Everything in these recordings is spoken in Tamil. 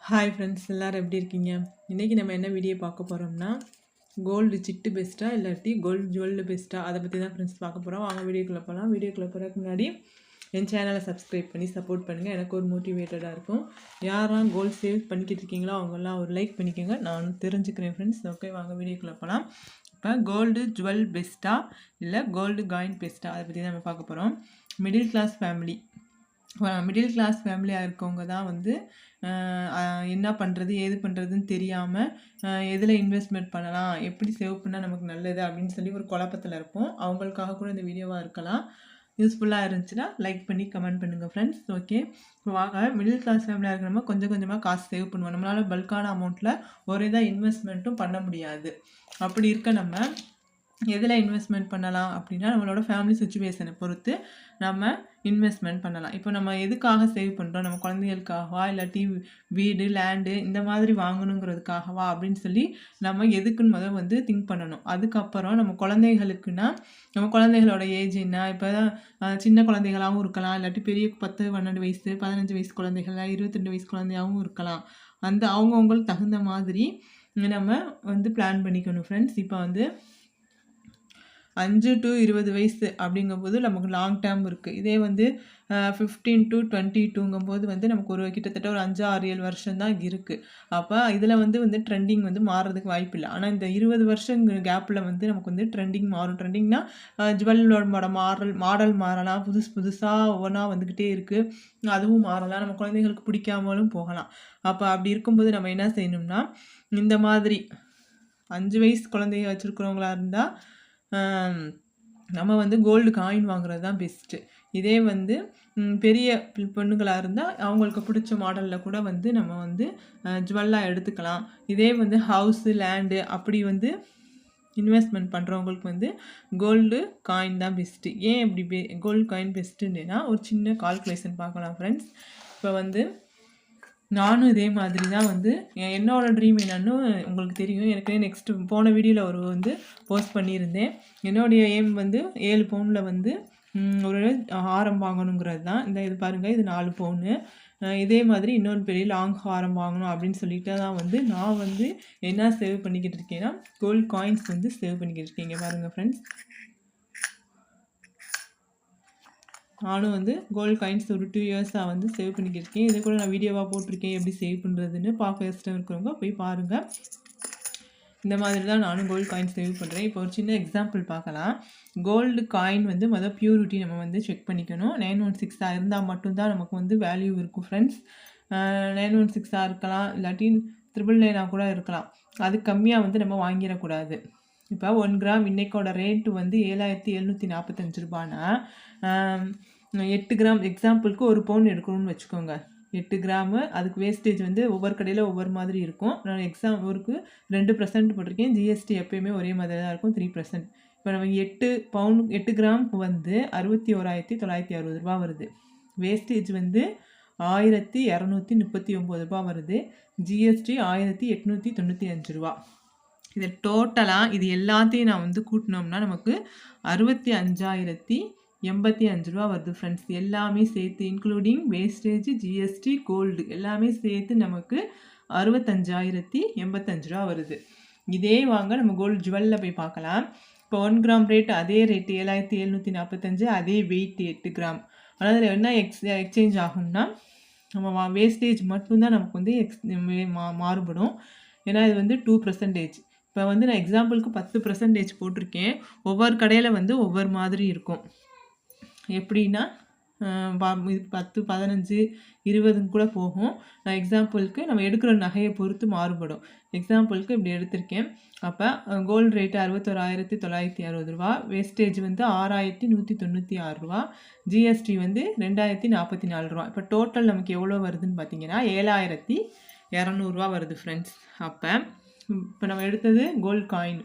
ஹாய் ஃப்ரெண்ட்ஸ், எல்லோரும் எப்படி இருக்கீங்க? இன்றைக்கி நம்ம என்ன வீடியோ பார்க்க போகிறோம்னா, கோல்டு சிட்டு பெஸ்ட்டாக இல்லாட்டி கோல்டு ஜுவல்லு பெஸ்ட்டாக, அதை பற்றி தான் ஃப்ரெண்ட்ஸ் பார்க்க போகிறோம். வாங்க வீடியோக்குள்ளே போகலாம். வீடியோக்குள்ளே போகிறதுக்கு முன்னாடி என் சேனலை சப்ஸ்கிரைப் பண்ணி சப்போர்ட் பண்ணுங்கள். எனக்கு ஒரு மோட்டிவேட்டடாக இருக்கும். யாரெல்லாம் கோல்டு சேவ் பண்ணிக்கிட்டு இருக்கீங்களோ அவங்கெல்லாம் ஒரு லைக் பண்ணிக்கோங்க. நான் தெரிஞ்சுக்கிறேன் ஃப்ரெண்ட்ஸ். ஓகே, வாங்க வீடியோக்குள்ளே போகலாம். இப்போ கோல்டு ஜுவல் பெஸ்ட்டாக இல்லை கோல்டு காயின் பெஸ்ட்டாக, அதை பற்றி தான் நம்ம பார்க்க போகிறோம். மிடில் கிளாஸ் ஃபேமிலியாக இருக்கவங்க தான் வந்து என்ன பண்ணுறது ஏது பண்ணுறதுன்னு தெரியாமல் எதில் இன்வெஸ்ட்மெண்ட் பண்ணலாம், எப்படி சேவ் பண்ணால் நமக்கு நல்லது அப்படின்னு சொல்லி ஒரு குழப்பத்தில் இருப்போம். அவங்களுக்காக கூட இந்த வீடியோவாக இருக்கலாம். யூஸ்ஃபுல்லாக இருந்துச்சுன்னா லைக் பண்ணி கமெண்ட் பண்ணுங்கள் ஃப்ரெண்ட்ஸ். ஓகே, வாங்க. மிடில் கிளாஸ் ஃபேமிலியாக இருக்கிற கொஞ்சம் கொஞ்சமாக காசு சேவ் பண்ணுவோம். நம்மளால் பல்கான அமௌண்ட்டில் ஒரே தான் இன்வெஸ்ட்மெண்ட்டும் பண்ண முடியாது. அப்படி இருக்க நம்ம எதில் இன்வெஸ்ட்மெண்ட் பண்ணலாம் அப்படின்னா, நம்மளோட ஃபேமிலி சுச்சுவேஷனை பொறுத்து நம்ம இன்வெஸ்ட்மெண்ட் பண்ணலாம். இப்போ நம்ம எதுக்காக சேவ் பண்ணுறோம்? நம்ம குழந்தைகளுக்காகவா, இல்லாட்டி வீடு, லேண்டு இந்த மாதிரி வாங்கணுங்கிறதுக்காகவா அப்படின்னு சொல்லி நம்ம எதுக்குன்னு வந்து திங்க் பண்ணணும். அதுக்கப்புறம் நம்ம குழந்தைகளுக்குன்னா, நம்ம குழந்தைகளோட ஏஜ் என்ன? இப்போ தான் சின்ன குழந்தைகளாகவும் இருக்கலாம், இல்லாட்டி பெரிய 10, 12 வயசு, 15 வயசு குழந்தைகள், 22 வயசு குழந்தையாகவும் இருக்கலாம். அந்த அவங்கவுங்களுக்கு தகுந்த மாதிரி நம்ம வந்து பிளான் பண்ணிக்கணும் ஃப்ரெண்ட்ஸ். இப்போ வந்து 5 to 20 வயசு அப்படிங்கும்போது நமக்கு லாங் டேர்ம் இருக்குது. இதே வந்து 15 to 22ங்கும்போது வந்து நமக்கு கிட்டத்தட்ட ஒரு 5, 6, 7 வருஷம் தான் இருக்குது. அப்போ இதில் வந்து ட்ரெண்டிங் வந்து மாறுறதுக்கு வாய்ப்பு இல்லை. ஆனால் இந்த 20 வருஷம் கேப்பில் வந்து நமக்கு வந்து ட்ரெண்டிங் மாறும். ட்ரெண்டிங்னா ஜுவல்லோட மாடல் மாறலாம், புதுசாக ஒவ்வொன்றா வந்துக்கிட்டே இருக்குது. அதுவும் மாறலாம், நம்ம குழந்தைங்களுக்கு பிடிக்காமலும் போகலாம். அப்போ அப்படி இருக்கும்போது நம்ம என்ன செய்யணும்னா, இந்த மாதிரி 5 வயசு குழந்தைய வச்சுருக்கிறவங்களா இருந்தால் நம்ம வந்து கோல்டு காயின் வாங்குறது தான் பெஸ்ட்டு. இதே வந்து பெரிய பொண்ணுங்களாக இருந்தால் அவங்களுக்கு பிடிச்ச மாடலில் கூட வந்து நம்ம வந்து ஜுவல்லாக எடுத்துக்கலாம். இதே வந்து ஹவுஸு, லேண்டு அப்படி வந்து இன்வெஸ்ட்மெண்ட் பண்ணுறவங்களுக்கு வந்து கோல்டு காயின் தான் பெஸ்ட்டு. ஏன் இப்படி கோல்டு காயின் பெஸ்ட்டுன்னா, ஒரு சின்ன கால்குலேஷன் பார்க்கலாம் ஃப்ரெண்ட்ஸ். இப்போ வந்து நானும் இதே மாதிரி தான் வந்து என்னோடய ட்ரீம் என்னன்னு உங்களுக்கு தெரியும். எனக்கு நெக்ஸ்ட்டு போன வீடியோவில் ஒரு வந்து போஸ்ட் பண்ணியிருந்தேன். என்னுடைய எய்ம் வந்து 7 பவுனில் வந்து ஒரு ஹாரம் வாங்கணுங்கிறது தான். இது பாருங்கள், இது 4 பவுனு. இதே மாதிரி இன்னொரு பெரிய லாங் ஹாரம் வாங்கணும் அப்படின்னு சொல்லிட்டு தான் வந்து நான் வந்து என்ன சேவ் பண்ணிக்கிட்டு இருக்கேன்னா, கோல்டு காயின்ஸ் வந்து சேவ் பண்ணிக்கிட்டு இருக்கேன். இங்கே பாருங்கள் ஃப்ரெண்ட்ஸ், நானும் வந்து கோல்டு காயின்ஸ் ஒரு 2 இயர்ஸாக வந்து சேவ் பண்ணிக்கிட்டு இருக்கேன். இதை கூட நான் வீடியோவாக போட்டிருக்கேன், எப்படி சேவ் பண்ணுறதுன்னு. பார்க்க இஷ்டம் இருக்கிறவங்க போய் பாருங்கள். இந்த மாதிரி தான் நானும் கோல்டு காயின் சேவ் பண்ணுறேன். இப்போ ஒரு சின்ன எக்ஸாம்பிள் பார்க்கலாம். கோல்டு காயின் வந்து பியூரிட்டி நம்ம வந்து செக் பண்ணிக்கணும். 916 இருந்தால் மட்டும்தான் நமக்கு வந்து வேல்யூ இருக்கும் ஃப்ரெண்ட்ஸ். 916 இருக்கலாம், இல்லாட்டி 999 கூட இருக்கலாம். அது கம்மியாக வந்து நம்ம வாங்கிடக்கூடாது. இப்போ 1 கிராம் இன்றைக்கோட ரேட்டு வந்து 7745 ரூபானா, 8 கிராம் எக்ஸாம்பிளுக்கு 1 பவுன் எடுக்கணும்னு வச்சுக்கோங்க. 8 கிராமு. அதுக்கு வேஸ்டேஜ் வந்து ஒவ்வொரு கடையில் ஒவ்வொரு மாதிரி இருக்கும். நான் எக்ஸாம்பிளுக்கு 2% போட்டிருக்கேன். ஜிஎஸ்டி எப்போயுமே ஒரே மாதிரி தான் இருக்கும், 3%. இப்போ நம்ம 8 கிராமுக்கு வந்து 61,960 ரூபா வருது. வேஸ்டேஜ் வந்து 1,239 ரூபா வருது. ஜிஎஸ்டி 1,895 ரூபா. இது டோட்டலாக இது எல்லாத்தையும் நான் வந்து கூட்டினோம்னா நமக்கு 65,085 ரூபா வருது ஃப்ரெண்ட்ஸ். எல்லாமே சேர்த்து இன்க்ளூடிங் வேஸ்டேஜ், ஜிஎஸ்டி, கோல்டு எல்லாமே சேர்த்து நமக்கு 65,085 ரூபா வருது. இதே வாங்க நம்ம கோல்டு ஜுவல்லில் போய் பார்க்கலாம். இப்போ 1 கிராம் ரேட் அதே ரேட்டு 7,745, அதே வெயிட் 8 கிராம். ஆனால் அதில் என்ன எக்ஸ்சேஞ்ச் ஆகும்னா, நம்ம வேஸ்டேஜ் மட்டும்தான் நமக்கு வந்து மாறுபடும். ஏன்னா இது வந்து 2%. இப்போ வந்து நான் எக்ஸாம்பிளுக்கு 10% போட்டிருக்கேன். ஒவ்வொரு கடையில் வந்து ஒவ்வொரு மாதிரி இருக்கும். எப்படின்னா 10, 15, 20 கூட போகும். நான் எக்ஸாம்பிளுக்கு நம்ம எடுக்கிற நகையை பொறுத்து மாறுபடும். எக்ஸாம்பிளுக்கு இப்படி எடுத்திருக்கேன். அப்போ கோல்டு ரேட்டு 61,960 ரூபா, வேஸ்டேஜ் வந்து 6,196 ரூபா, ஜிஎஸ்டி வந்து 2,044 ரூபா. இப்போ டோட்டல் நமக்கு எவ்வளோ வருதுன்னு பார்த்தீங்கன்னா 7,200 ரூபா வருது ஃப்ரெண்ட்ஸ். அப்போ இப்போ நம்ம எடுத்தது கோல்டு காயின்,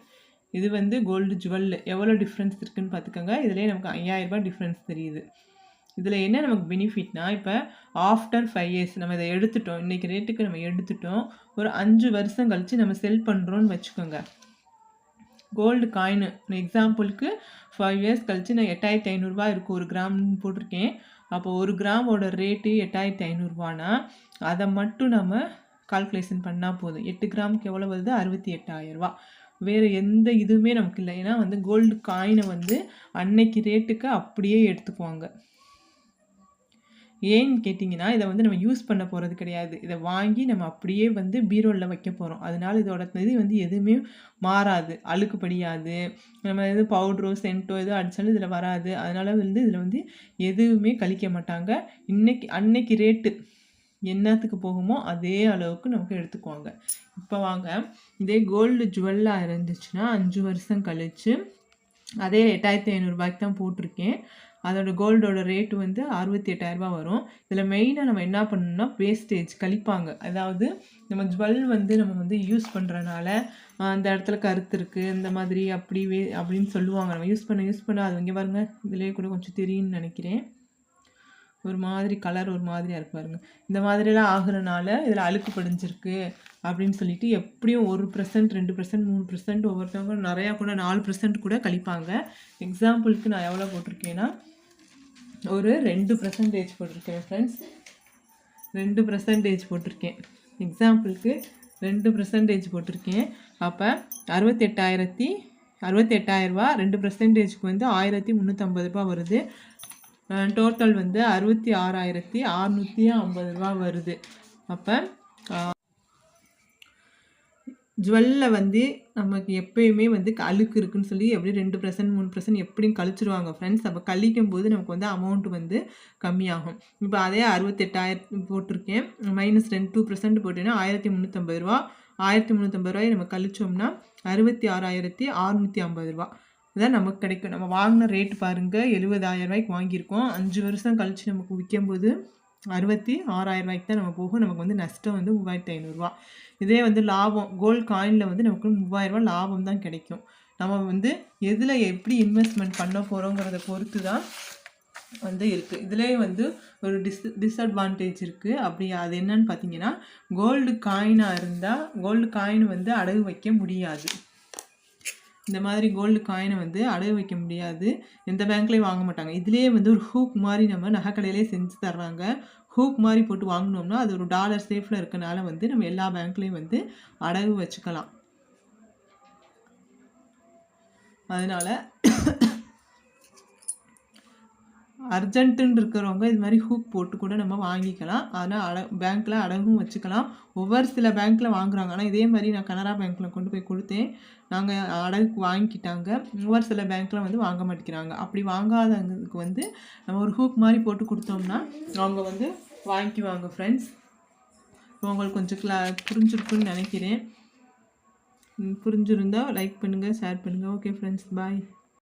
இது வந்து கோல்டு ஜுவல். எவ்வளோ டிஃப்ரென்ஸ் இருக்குதுன்னு பார்த்துக்கோங்க. இதிலே நமக்கு 5,000 ரூபாய் டிஃப்ரென்ஸ் தெரியுது. இதில் என்ன நமக்கு பெனிஃபிட்னா, இப்போ ஆஃப்டர் 5 இயர்ஸ் நம்ம இதை எடுத்துட்டோம், இன்றைக்கி ரேட்டுக்கு நம்ம எடுத்துட்டோம், ஒரு 5 வருஷம் கழித்து நம்ம செல் பண்ணுறோன்னு வச்சுக்கோங்க. கோல்டு காயின் எக்ஸாம்பிளுக்கு 5 இயர்ஸ் கழித்து நான் 8,500 ரூபா இருக்கும், 1 கிராம்னு போட்டிருக்கேன். அப்போ 1 கிராமோட ரேட்டு 8,500 ரூபானா, அதை மட்டும் நம்ம கால்குலேஷன் பண்ணால் போதும். 8 கிராமுக்கு எவ்வளோ வருது? 68,000 ரூபா. வேறு எந்த இதுவுமே நமக்கு இல்லை. ஏன்னா வந்து கோல்டு காயினை வந்து அன்னைக்கு ரேட்டுக்கு அப்படியே எடுத்துக்குவாங்க. ஏன்னு கேட்டிங்கன்னா, இதை வந்து நம்ம யூஸ் பண்ண போகிறது கிடையாது. இதை வாங்கி நம்ம அப்படியே வந்து பீரோவில் வைக்க போகிறோம். அதனால இதோட இது வந்து எதுவுமே மாறாது, அழுக்கு படியாது. நம்ம எது பவுட்ரோ சென்ட்டோ எதோ அடித்தாலும் இதில் வராது. அதனால் வந்து இதில் வந்து எதுவுமே கழிக்க மாட்டாங்க. அன்னைக்கு ரேட்டு என்னத்துக்கு போகுமோ அதே அளவுக்கு நமக்கு எடுத்துக்குவாங்க. இப்போ வாங்க, இதே கோல்டு ஜுவல்லாக இருந்துச்சுன்னா 5 வருஷம் கழித்து அதே 8,500 ரூபாய்க்கு தான் போட்டிருக்கேன். அதோட கோல்டோட ரேட்டு வந்து 68,000 ரூபா வரும். இதில் மெயினாக நம்ம என்ன பண்ணணும்னா வேஸ்டேஜ் கழிப்பாங்க. அதாவது நம்ம ஜுவல் வந்து நம்ம வந்து யூஸ் பண்ணுறனால அந்த இடத்துல கருத்து இருக்குது, இந்த மாதிரி அப்படின்னு சொல்லுவாங்க. நம்ம யூஸ் பண்ண அது இங்கே பாருங்க, இதிலே கூட கொஞ்சம் தெரியும்னு நினைக்கிறேன். ஒரு மாதிரி கலர் ஒரு மாதிரியாக இருக்கு பாருங்க. இந்த மாதிரிலாம் ஆகுறனால இதில் அழுக்கு படிஞ்சிருக்கு அப்படின்னு சொல்லிட்டு எப்படியும் 1%, 2%, 3% ஒவ்வொருத்தவங்க நிறையா கூட 4% கூட கழிப்பாங்க. எக்ஸாம்பிளுக்கு நான் எவ்வளோ போட்டிருக்கேன்னா ஒரு 2% போட்டிருக்கேன் ஃப்ரெண்ட்ஸ். 2% போட்டிருக்கேன். எக்ஸாம்பிளுக்கு 2% போட்டிருக்கேன். அப்போ 68,000 ரூபா 2%க்கு வந்து 1,350 ரூபா வருது. டோட்டல் வந்து 66,650 ரூபா வருது. அப்போ ஜுவல்லில் வந்து நமக்கு எப்போயுமே வந்து அழுக்கு இருக்குதுன்னு சொல்லி எப்படியும் 2%, 3% எப்படியும் கழிச்சிருவாங்க ஃப்ரெண்ட்ஸ். அப்போ கழிக்கும் போது நமக்கு வந்து அமௌண்ட் வந்து கம்மியாகும். இப்போ அதே 68,000 போட்டிருக்கேன், -2% போட்டேன்னா 1,350 ரூபா. 1,350 ரூபாயை நம்ம கழிச்சோம்னா 66,650 ரூபா இதான் நமக்கு கிடைக்கும். நம்ம வாங்கின ரேட்டு பாருங்கள், 70,000 ரூபாய்க்கு வாங்கியிருக்கோம். 5 வருஷம் கழித்து நமக்கு விற்கும்போது 66,000 ரூபாய்க்கு தான் நம்ம போகும். நமக்கு வந்து நஷ்டம் வந்து 3,500 ரூபா. இதே வந்து லாபம் கோல்டு காயினில் வந்து நமக்கு 3,000 ரூபா லாபம் தான் கிடைக்கும். நம்ம வந்து எதில் எப்படி இன்வெஸ்ட்மெண்ட் பண்ண போகிறோங்கிறத பொறுத்து தான் வந்து இருக்குது. இதுலேயே வந்து ஒரு டிஸ்அட்வான்டேஜ் இருக்குது. அப்படி அது என்னன்னு பார்த்தீங்கன்னா, கோல்டு காயினாக இருந்தால் கோல்டு காயின் வந்து அடகு வைக்க முடியாது. இந்த மாதிரி கோல்டு காயினை வந்து அடகு வைக்க முடியாது, எந்த பேங்க்லேயும் வாங்க மாட்டாங்க. இதுலேயே வந்து ஒரு ஹூக் மாதிரி நம்ம நகைக்கடையிலே செஞ்சு தர்றாங்க. ஹூக் மாதிரி போட்டு வாங்கினோம்னா அது ஒரு டாலர் சேஃபில் இருக்கனால வந்து நம்ம எல்லா பேங்க்லேயும் வந்து அடகு வச்சுக்கலாம். அதனால் அர்ஜென்ட்டுன்னு இருக்கிறவங்க இது மாதிரி ஹூக் போட்டு கூட நம்ம வாங்கிக்கலாம். ஆனால் பேங்க்கில் அடகும் வச்சுக்கலாம். ஒவ்வொரு சில பேங்க்கில் வாங்குறாங்க. ஆனால் இதே மாதிரி நான் கனரா பேங்க்கில் கொண்டு போய் கொடுத்தேன், நாங்கள் அடகுக்கு வாங்கிக்கிட்டாங்க. ஒவ்வொரு சில பேங்க்கில் வந்து வாங்க மாட்டேங்கிறாங்க. அப்படி வாங்காதவங்களுக்கு வந்து நம்ம ஒரு ஹூக் மாதிரி போட்டு கொடுத்தோம்னா அவங்க வந்து வாங்கிக்குவாங்க ஃப்ரெண்ட்ஸ். உங்களுக்கு கொஞ்சம் புரிஞ்சிருக்குன்னு நினைக்கிறேன். புரிஞ்சிருந்தால் லைக் பண்ணுங்கள், ஷேர் பண்ணுங்கள். ஓகே ஃப்ரெண்ட்ஸ், பாய்.